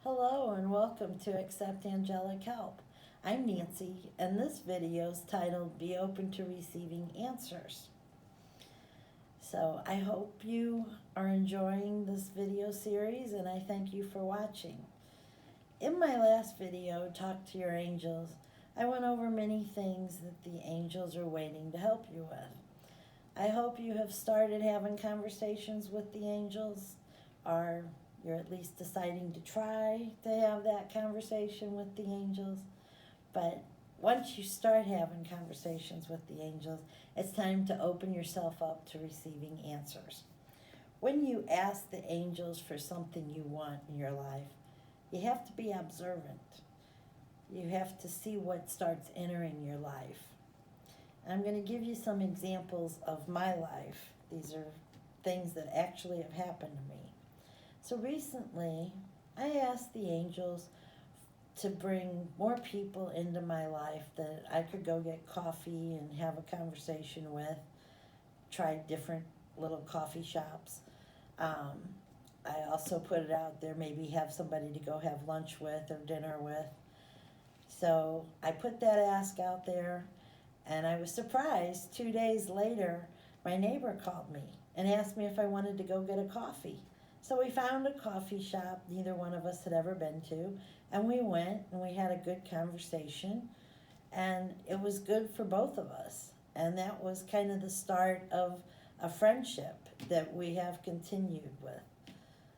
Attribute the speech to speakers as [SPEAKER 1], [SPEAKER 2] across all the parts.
[SPEAKER 1] Hello and welcome to Accept Angelic Help. I'm Nancy and this video is titled Be Open to Receiving Answers. So I hope you are enjoying this video series and I thank you for watching. In my last video, Talk to Your Angels, I went over many things that the angels are waiting to help you with. I hope you have started having conversations with the angels, or you're at least deciding to try to have that conversation with the angels. But once you start having conversations with the angels, it's time to open yourself up to receiving answers. When you ask the angels for something you want in your life, you have to be observant. You have to see what starts entering your life. I'm going to give you some examples of my life. These are things that actually have happened to me. So recently, I asked the angels to bring more people into my life that I could go get coffee and have a conversation with, try different little coffee shops. I also put it out there, maybe have somebody to go have lunch with or dinner with. So I put that ask out there, and I was surprised. 2 days later, my neighbor called me and asked me if I wanted to go get a coffee. So we found a coffee shop neither one of us had ever been to, and we went and we had a good conversation, and it was good for both of us. And that was kind of the start of a friendship that we have continued with.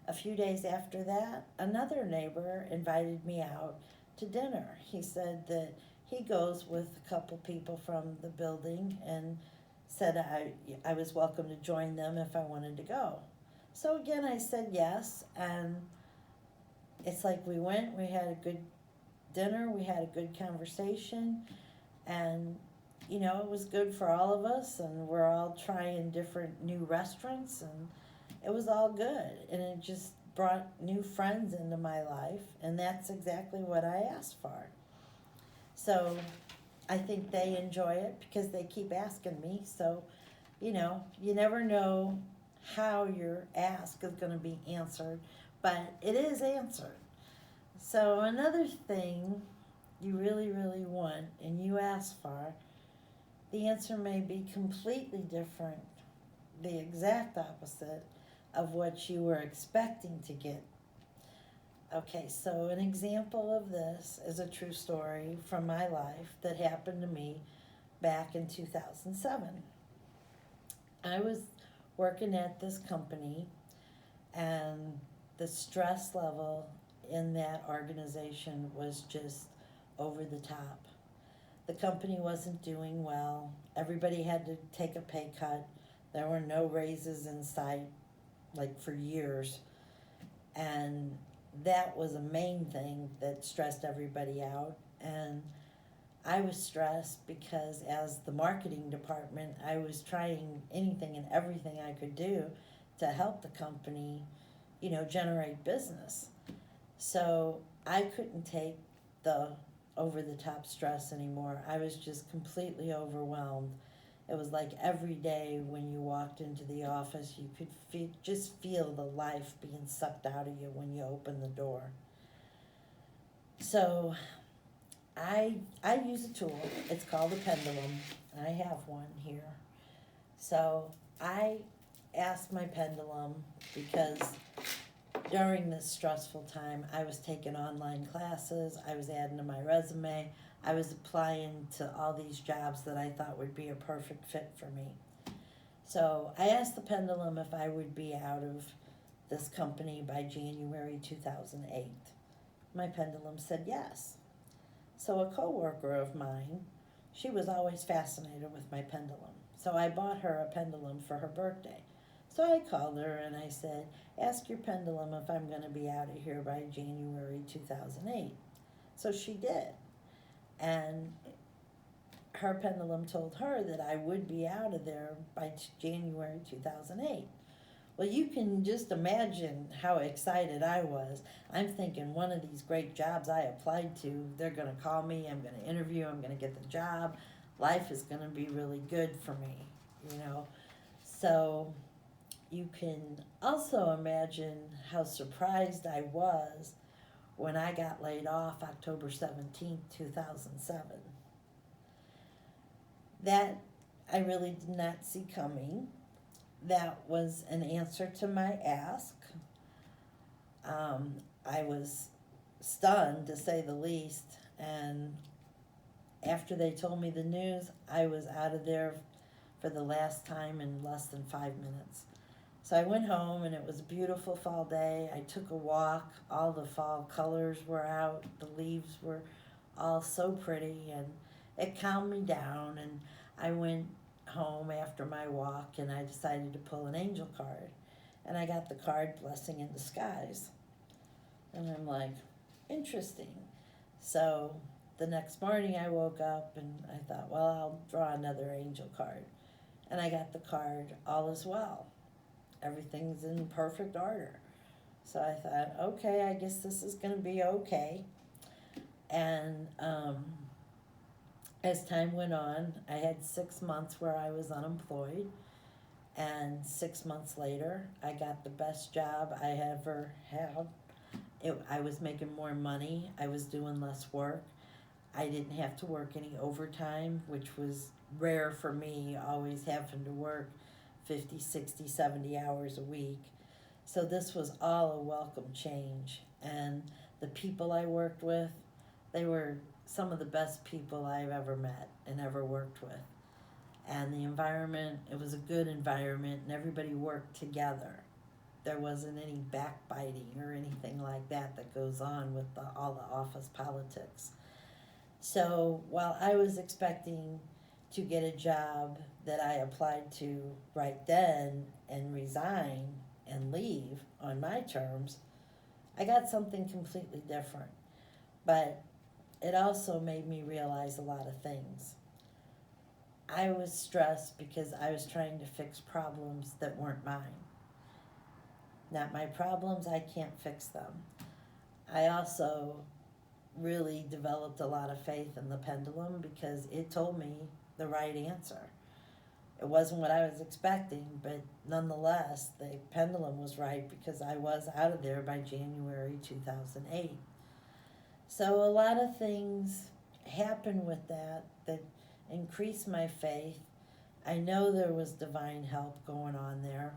[SPEAKER 1] A few days after that, another neighbor invited me out to dinner. He said that he goes with a couple people from the building and said I was welcome to join them if I wanted to go. So again, I said yes, and it's like we went, we had a good dinner, we had a good conversation, and it was good for all of us, and we're all trying different new restaurants, and it was all good, and it just brought new friends into my life, and that's exactly what I asked for. So I think they enjoy it because they keep asking me. So, you never know how your ask is going to be answered, but it is answered. So another thing you really, really want and you ask for, the answer may be completely different, the exact opposite of what you were expecting to get. Okay, so an example of this is a true story from my life that happened to me back in 2007. I was working at this company, and the stress level in that organization was just over the top. The company wasn't doing well. Everybody had to take a pay cut. There were no raises in sight, like for years. And that was a main thing that stressed everybody out. And I was stressed because as the marketing department, I was trying anything and everything I could do to help the company, generate business. So I couldn't take the over the top stress anymore. I was just completely overwhelmed. It was like every day when you walked into the office, you could just feel the life being sucked out of you when you opened the door. So I use a tool. It's called a pendulum. I have one here. So I asked my pendulum because during this stressful time, I was taking online classes, I was adding to my resume, I was applying to all these jobs that I thought would be a perfect fit for me. So I asked the pendulum if I would be out of this company by January 2008. My pendulum said yes. So a coworker of mine, she was always fascinated with my pendulum. So I bought her a pendulum for her birthday. So I called her and I said, ask your pendulum if I'm going to be out of here by January 2008. So she did. And her pendulum told her that I would be out of there by January 2008. Well, you can just imagine how excited I was. I'm thinking one of these great jobs I applied to, they're going to call me, I'm going to interview, I'm going to get the job. Life is going to be really good for me. So you can also imagine how surprised I was when I got laid off October 17th, 2007. That I really did not see coming. That was an answer to my ask. I was stunned, to say the least, and after they told me the news, I was out of there for the last time in less than 5 minutes. So I went home, and it was a beautiful fall day. I took a walk. All the fall colors were out. The leaves were all so pretty, and it calmed me down. And I went home after my walk, and I decided to pull an angel card. And I got the card Blessing in Disguise. And I'm like, interesting. So the next morning I woke up, and I thought, well, I'll draw another angel card. And I got the card All Is Well. Everything's in perfect order. So I thought, okay, I guess this is going to be okay. And as time went on, I had 6 months where I was unemployed. And 6 months later, I got the best job I ever had. I was making more money. I was doing less work. I didn't have to work any overtime, which was rare for me, always having to work 50, 60, 70 hours a week. So this was all a welcome change. And the people I worked with, they were some of the best people I've ever met and ever worked with. And the environment, it was a good environment, and everybody worked together. There wasn't any backbiting or anything like that goes on with all the office politics. So while I was expecting to get a job that I applied to right then and resign and leave on my terms, I got something completely different. But it also made me realize a lot of things. I was stressed because I was trying to fix problems that weren't mine. Not my problems, I can't fix them. I also really developed a lot of faith in the pendulum because it told me the right answer. It wasn't what I was expecting, but nonetheless, the pendulum was right because I was out of there by January 2008. So a lot of things happened with that increased my faith. I know there was divine help going on there,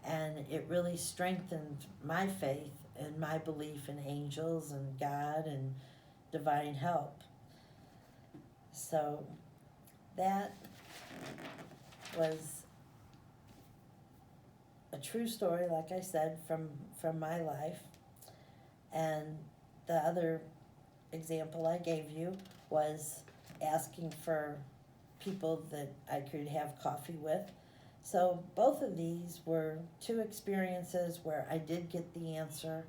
[SPEAKER 1] and it really strengthened my faith and my belief in angels and God and divine help. So that was a true story, like I said, from my life. And the other example I gave you was asking for people that I could have coffee with. So both of these were two experiences where I did get the answer.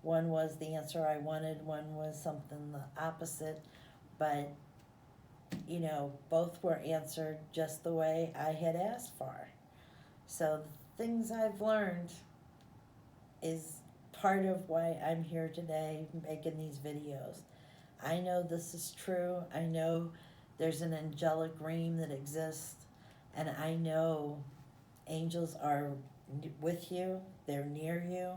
[SPEAKER 1] One was the answer I wanted, one was something the opposite, but both were answered just the way I had asked for. So the things I've learned is part of why I'm here today making these videos. I know this is true. I know there's an angelic realm that exists, and I know angels are with you, they're near you,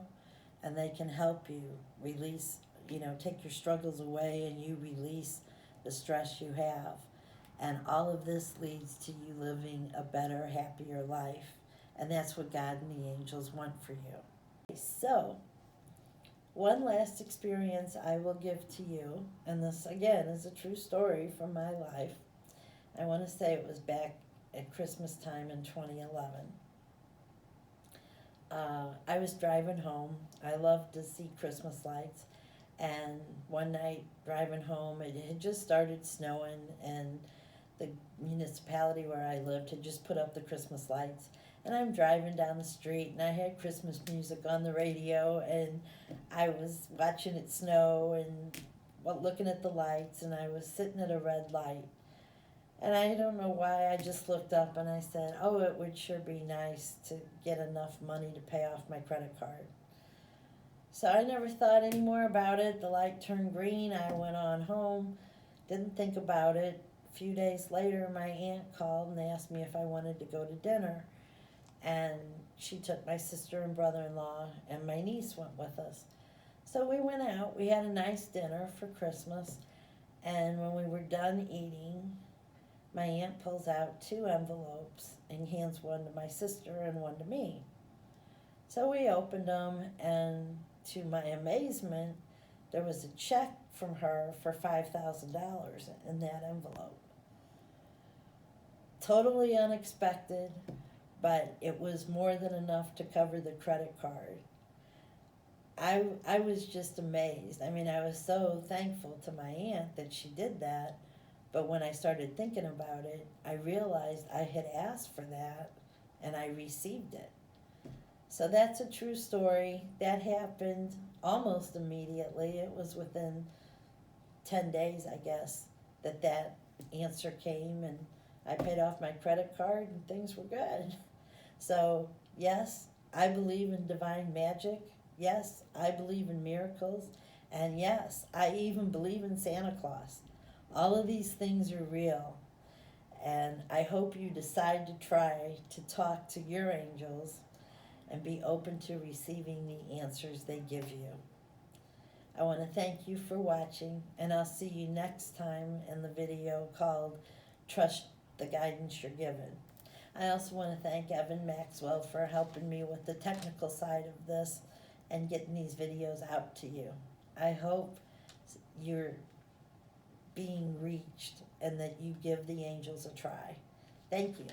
[SPEAKER 1] and they can help you release, take your struggles away, and you release the stress you have. And all of this leads to you living a better, happier life. And that's what God and the angels want for you. So, one last experience I will give to you, and this again is a true story from my life. I want to say it was back at Christmas time in 2011. I was driving home. I love to see Christmas lights. And one night driving home, it had just started snowing, and the municipality where I lived had just put up the Christmas lights. And I'm driving down the street, and I had Christmas music on the radio, and I was watching it snow and looking at the lights, and I was sitting at a red light. And I don't know why, I just looked up and I said, oh, it would sure be nice to get enough money to pay off my credit card. So I never thought any more about it. The light turned green. I went on home, didn't think about it. A few days later, my aunt called and asked me if I wanted to go to dinner. And she took my sister and brother-in-law, and my niece went with us. So we went out, we had a nice dinner for Christmas, and when we were done eating, my aunt pulls out 2 envelopes and hands one to my sister and one to me. So we opened them, and to my amazement, there was a check from her for $5,000 in that envelope. Totally unexpected, but it was more than enough to cover the credit card. I was just amazed. I mean, I was so thankful to my aunt that she did that, but when I started thinking about it, I realized I had asked for that and I received it. So that's a true story. That happened almost immediately. It was within 10 days, I guess, that answer came, and I paid off my credit card and things were good. So, yes, I believe in divine magic. Yes, I believe in miracles. And yes, I even believe in Santa Claus. All of these things are real. And I hope you decide to try to talk to your angels and be open to receiving the answers they give you. I want to thank you for watching, and I'll see you next time in the video called Trust the Guidance You're Given. I also want to thank Evan Maxwell for helping me with the technical side of this and getting these videos out to you. I hope you're being reached and that you give the angels a try. Thank you.